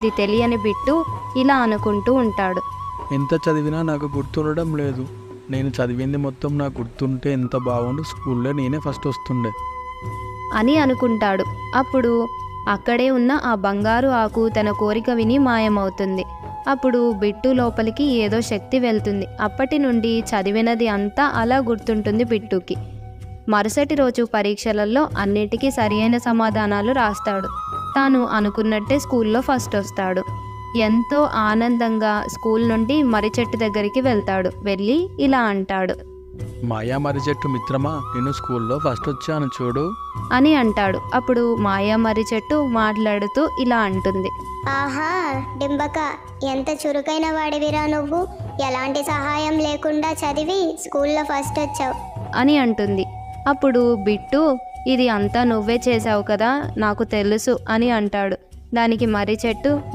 ఇది తెలియని బిట్టు ఇలా అనుకుంటూ ఉంటాడు. ఎంత చదివినా నాకు గుర్తుండడం లేదు. నేను చదివింది మొత్తం నాకు గుర్తుంటే ఎంత బాగుండు, స్కూల్లో నేనే ఫస్ట్ వస్తుండే అని అనుకుంటాడు. అప్పుడు అక్కడే ఉన్న ఆ బంగారు ఆకు తన కోరిక విని మాయమవుతుంది. అప్పుడు బిట్టు లోపలికి ఏదో శక్తి వెళ్తుంది. అప్పటి నుండి చదివినది అంతా అలా గుర్తుంటుంది బిట్టుకి. మరుసటి రోజు పరీక్షలలో అన్నిటికీ సరియైన సమాధానాలు రాస్తాడు. తాను అనుకున్నట్టే స్కూల్లో ఫస్ట్ వస్తాడు. ఎంతో ఆనందంగా స్కూల్ నుండి మర్రి చెట్టు దగ్గరికి వెళ్తాడు. వెళ్ళి ఇలా అంటాడు, మాయా మర్రి చెట్టు మిత్రమా, నేను స్కూల్లో ఫస్ట్ వచ్చాను చూడు అని అంటాడు. అప్పుడు మాయా మర్రి చెట్టు మాట్లాడుతూ ఇలా అంటుంది, ఆహా డింబక, ఎంత చురుకైన వాడివిరా నువ్వు. ఎలాంటి సహాయం లేకుండా చదివి స్కూల్లో ఫస్ట్ వచ్చావు అని అంటుంది. అప్పుడు బిట్టు, ఇది అంతా నువ్వే చేసావు కదా, నాకు తెలుసు అని అంటాడు. దానికి మర్రి చెట్టు,